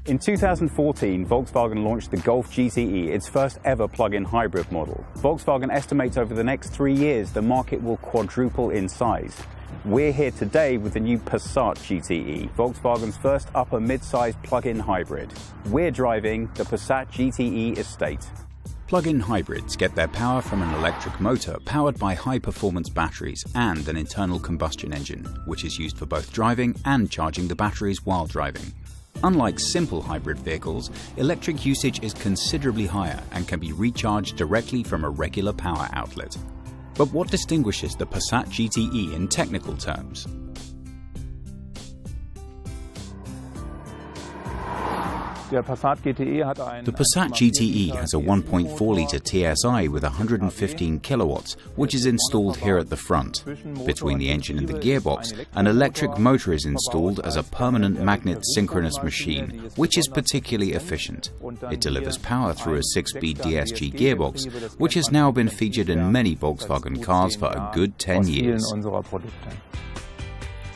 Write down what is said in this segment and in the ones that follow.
In 2014, Volkswagen launched the Golf GTE, its first ever plug-in hybrid model. Volkswagen estimates over the next 3 years the market will quadruple in size. We're here today with the new Passat GTE, Volkswagen's first upper mid-size plug-in hybrid. We're driving the Passat GTE Estate. Plug-in hybrids get their power from an electric motor powered by high-performance batteries and an internal combustion engine, which is used for both driving and charging the batteries while driving. Unlike simple hybrid vehicles, electric usage is considerably higher and can be recharged directly from a regular power outlet. But what distinguishes the Passat GTE in technical terms? The Passat GTE has a 1.4-litre TSI with 115 kilowatts, which is installed here at the front. Between the engine and the gearbox, an electric motor is installed as a permanent magnet synchronous machine, which is particularly efficient. It delivers power through a 6-speed DSG gearbox, which has now been featured in many Volkswagen cars for a good 10 years. The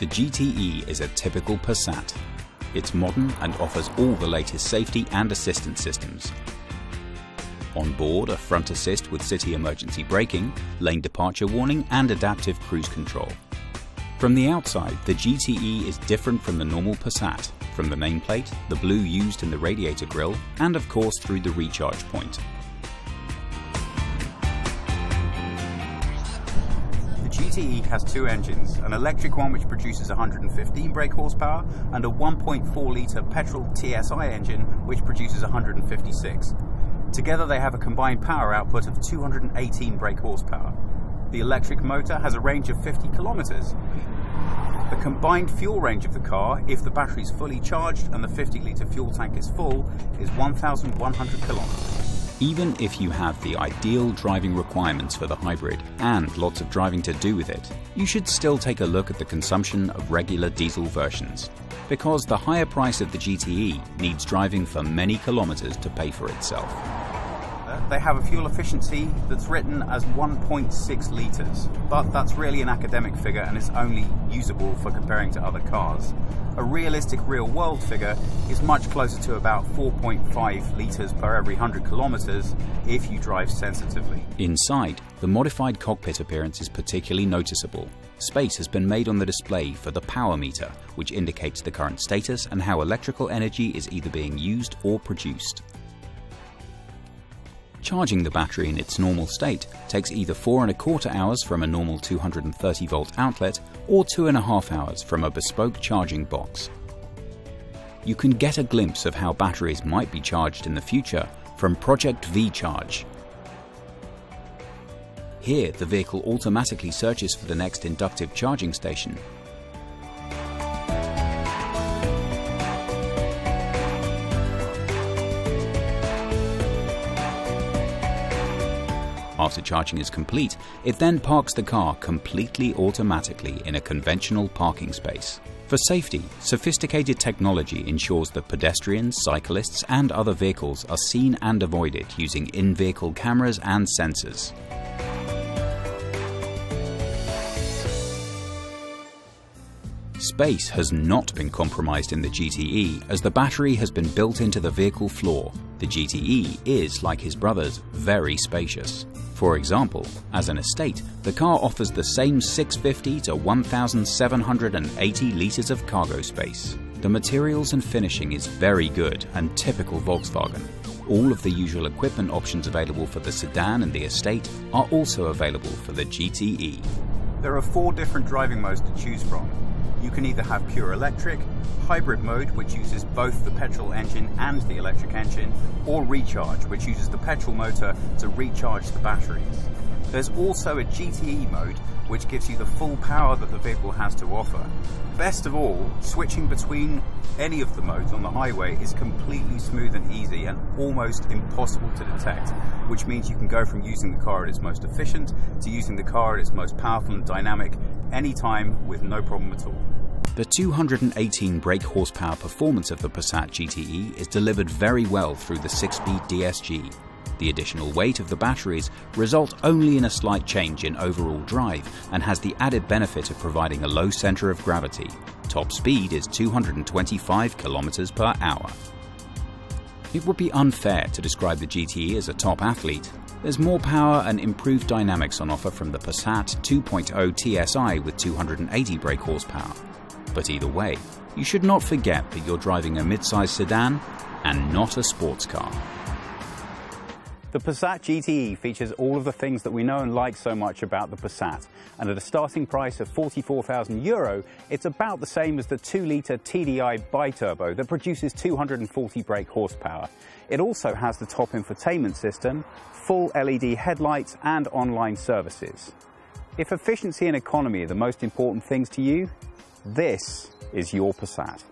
GTE is a typical Passat. It's modern and offers all the latest safety and assistance systems. On board, a front assist with city emergency braking, lane departure warning and adaptive cruise control. From the outside, the GTE is different from the normal Passat, from the nameplate, the blue used in the radiator grille, and of course through the recharge point. The GTE has two engines, an electric one which produces 115 brake horsepower and a 1.4-litre petrol TSI engine which produces 156. Together they have a combined power output of 218 brake horsepower. The electric motor has a range of 50 kilometers. The combined fuel range of the car, if the battery is fully charged and the 50-litre fuel tank is full, is 1,100 kilometers. Even if you have the ideal driving requirements for the hybrid and lots of driving to do with it, you should still take a look at the consumption of regular diesel versions, because the higher price of the GTE needs driving for many kilometers to pay for itself. They have a fuel efficiency that's written as 1.6 litres, but that's really an academic figure and is only usable for comparing to other cars. A realistic real-world figure is much closer to about 4.5 litres per every 100 kilometres if you drive sensitively. Inside, the modified cockpit appearance is particularly noticeable. Space has been made on the display for the power meter, which indicates the current status and how electrical energy is either being used or produced. Charging the battery in its normal state takes either 4¼ hours from a normal 230-volt outlet or 2½ hours from a bespoke charging box. You can get a glimpse of how batteries might be charged in the future from Project V-Charge. Here, the vehicle automatically searches for the next inductive charging station. After charging is complete, it then parks the car completely automatically in a conventional parking space. For safety, sophisticated technology ensures that pedestrians, cyclists, and other vehicles are seen and avoided using in-vehicle cameras and sensors. Space has not been compromised in the GTE as the battery has been built into the vehicle floor. The GTE is, like his brothers, very spacious. For example, as an estate, the car offers the same 650 to 1,780 litres of cargo space. The materials and finishing is very good and typical Volkswagen. All of the usual equipment options available for the sedan and the estate are also available for the GTE. There are 4 different driving modes to choose from. You can either have pure electric, hybrid mode, which uses both the petrol engine and the electric engine, or recharge, which uses the petrol motor to recharge the batteries. There's also a GTE mode, which gives you the full power that the vehicle has to offer. Best of all, switching between any of the modes on the highway is completely smooth and easy and almost impossible to detect, which means you can go from using the car at its most efficient to using the car at its most powerful and dynamic anytime with no problem at all. The 218 brake horsepower performance of the Passat GTE is delivered very well through the 6-speed DSG. The additional weight of the batteries results only in a slight change in overall drive and has the added benefit of providing a low center of gravity. Top speed is 225 km/h. It would be unfair to describe the GTE as a top athlete. There's more power and improved dynamics on offer from the Passat 2.0 TSI with 280 brake horsepower. But either way, you should not forget that you're driving a mid-size sedan and not a sports car. The Passat GTE features all of the things that we know and like so much about the Passat, and at a starting price of €44,000, it's about the same as the 2-litre TDI bi-turbo that produces 240 brake horsepower. It also has the top infotainment system, full LED headlights and online services. If efficiency and economy are the most important things to you, this is your Passat.